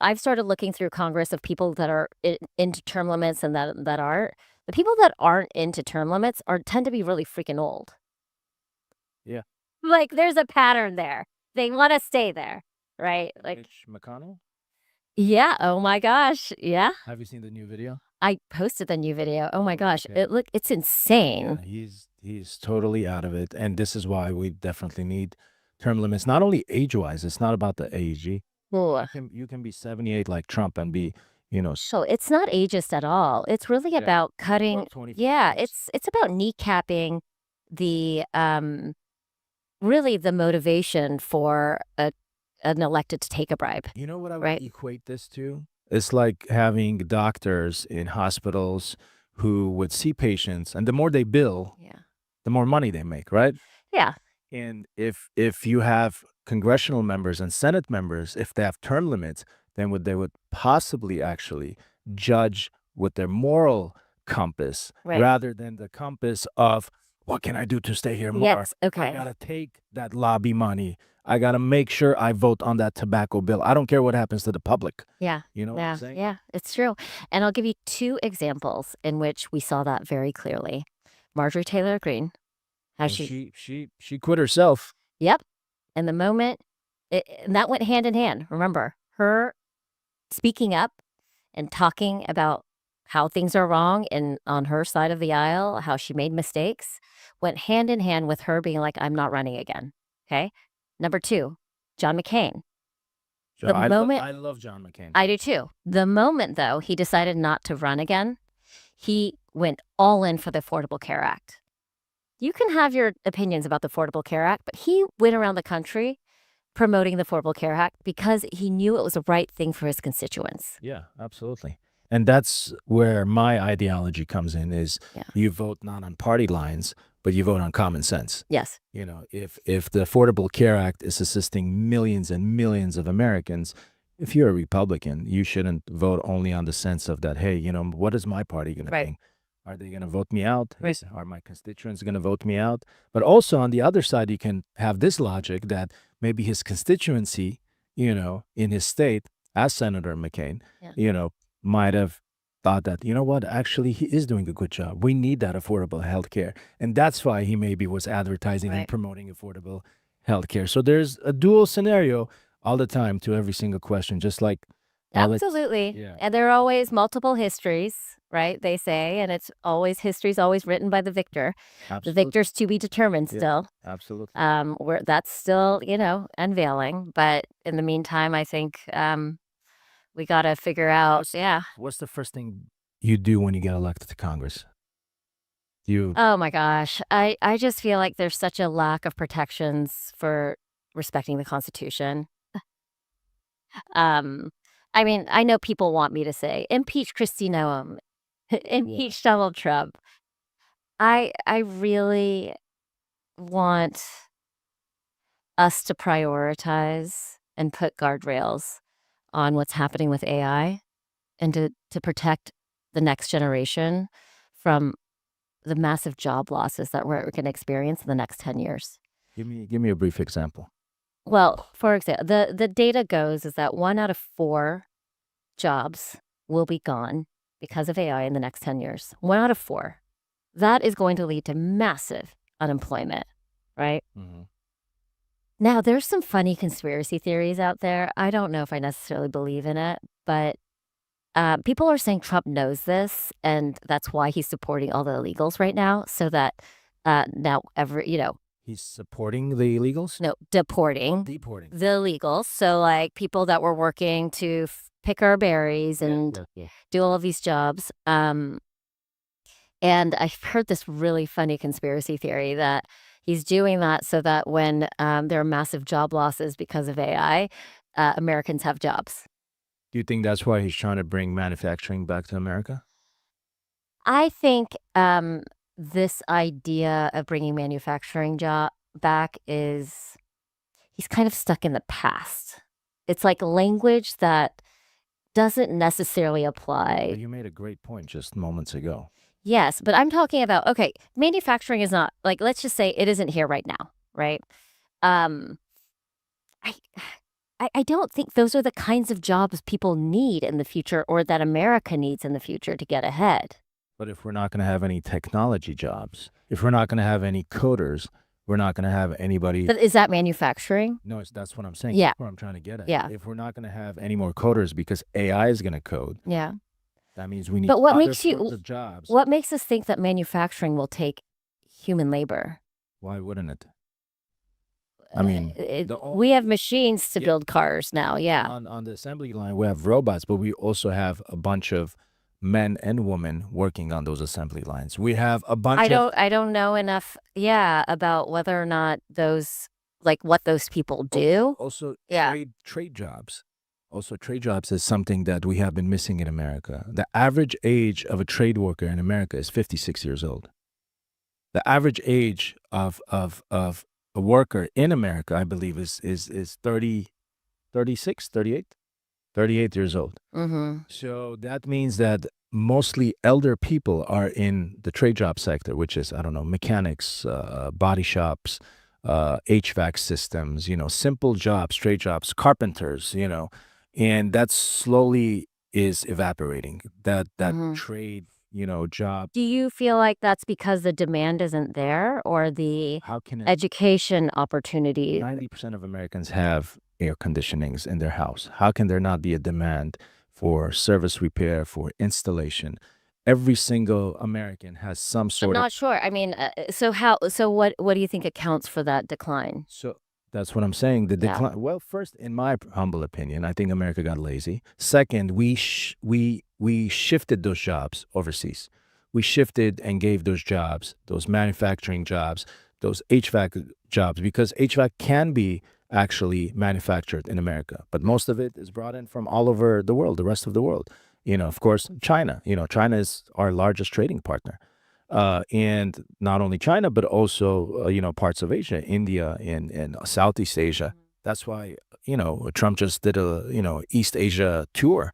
I've started looking through Congress of people that are into term limits and that aren't. The people that aren't into term limits tend to be really freaking old. Yeah. Like, there's a pattern there. They want to stay there, right? Like, Mitch McConnell? yeah. Oh my gosh. Yeah. Have you seen the new video? I posted the new video. Oh my Oh, gosh. okay. It's Yeah, insane. he's totally out of it, and this is why we definitely need term limits. Not only age-wise, it's not about the age. Ugh. You can be 78 like Trump and be, you know, So it's not ageist at all. It's really yeah, about about cutting. 25 Yeah, years. it's about kneecapping the really the motivation for an elected to take a bribe, You know what I would right? equate this to? It's like having doctors in hospitals who would see patients, and the more they bill, Yeah. the more money they make, right? Yeah. And if you have congressional members and Senate members, if they have term limits, then they would possibly actually judge with their moral compass Right. rather than the compass of what can I do to stay here more? Yes. I Okay. gotta take that lobby money. I gotta make sure I vote on that tobacco bill. I don't care what happens to the public. Yeah. You know what I'm Yeah. saying? Yeah. It's true. And I'll give you two examples in which we saw that very clearly. Marjorie Taylor Greene, how And she, she quit herself. yep. And the moment, and that went hand in hand. Remember, her speaking up and talking about how things are wrong and on her side of the aisle, how she made mistakes, went hand in hand with her being like, I'm not running again. Okay. Number two, John McCain. So The moment, I love John McCain. I do too. The moment, though, he decided not to run again, he went all in for the Affordable Care Act. You can have your opinions about the Affordable Care Act, but he went around the country promoting the Affordable Care Act because he knew it was the right thing for his constituents. Yeah, absolutely. And that's where my ideology comes in is Yeah. you vote not on party lines, but you vote on common sense. Yes. You know, if the Affordable Care Act is assisting millions and millions of Americans, if you're a Republican, you shouldn't vote only on the sense of that, hey, you know, what is my party going to Right. think? Are they going to vote me out? Right. Are my constituents going to vote me out? But also on the other side, you can have this logic that maybe his constituency, you know, in his state, as Senator McCain, Yeah. you know, might have thought that, you know what, actually, he is doing a good job. We need that affordable health care. And that's why he maybe was advertising and Right. promoting affordable health care. So there's a dual scenario all the time to every single question, just like Absolutely. yeah, And there are always multiple histories, right? They say, and it's always history's always written by the victor. The absolutely. victor's to be determined Yeah, still. absolutely. Where that's still, unveiling. But in the meantime, I think we got to figure out, yeah. What's the first thing you do when you get elected to Congress? You, Oh my gosh. I just feel like there's such a lack of protections for respecting the Constitution. Um, I mean, I know people want me to say impeach Kristi Noem, yeah, impeach Donald Trump. I really want us to prioritize and put guardrails on what's happening with AI and to protect the next generation from the massive job losses that we're going to experience in the next 10 years. give me a brief example. Well, for example, the data goes is that 1 out of 4 jobs will be gone because of AI in the next 10 years. 1 out of 4. That is going to lead to massive unemployment, right? Hmm. Now, there's some funny conspiracy theories out there. I don't know if I necessarily believe in it, but people are saying Trump knows this, and that's why he's supporting all the illegals right now, so that now He's supporting the illegals? no, deporting Deporting. the illegals. So, like, people that were working to pick our berries Yeah, and yeah, yeah. do all of these jobs. And I've heard this really funny conspiracy theory that he's doing that so that when there are massive job losses because of AI, Americans have jobs. Do you think that's why he's trying to bring manufacturing back to America? I think this idea of bringing manufacturing job back is he's kind of stuck in the past. It's like language that doesn't necessarily apply. You made a great point just moments ago. Yes, but I'm talking about, okay, manufacturing is not like, let's just say it isn't here right now, right? Um, I I don't think those are the kinds of jobs people need in the future or that America needs in the future to get ahead. But if we're not going to have any technology jobs, if we're not going to have any coders, we're not going to have anybody. But is that manufacturing? No, that's what I'm saying. Yeah. That's what I'm trying to get at. Yeah. If we're not going to have any more coders because AI is going to code, Yeah. that means we need But what other makes sorts of jobs. what makes us think that manufacturing will take human labor? Why wouldn't it? I mean, we have machines to Yeah. build cars now. Yeah. on the assembly line, we have robots, but we also have a bunch of men and women working on those assembly lines. We have a bunch I don't know enough, yeah, about whether or not those like what those people do. also Yeah. trade jobs. Also, trade jobs is something that we have been missing in America. The average age of a trade worker in America is 56 years old. The average age of a worker in America, I believe, is 30, 36, 38, 38 years old. Mm-hmm. So that means that mostly elder people are in the trade job sector, which is, I don't know, mechanics, body shops, HVAC systems, simple jobs, trade jobs, carpenters, and that slowly is evaporating. That Mhm. trade, job. Do you feel like that's because the demand isn't there or the How can it? education opportunity? 90% of Americans have air conditionings in their house. How can there not be a demand for service repair, for installation? Every single American has some I'm sort of. not sure. I mean, so what do you think accounts for that decline? So that's what I'm saying. The Yeah. decline. Well, first, in my humble opinion, I think America got lazy. Second, we shifted those jobs overseas. We shifted and gave those jobs, those manufacturing jobs, those HVAC jobs, because HVAC can be actually manufactured in America, but most of it is brought in from all over the world, the rest of the world. Of course, China. China is our largest trading partner. And not only China, but also, parts of Asia, India, and Southeast Asia. That's why, Trump just did a, East Asia tour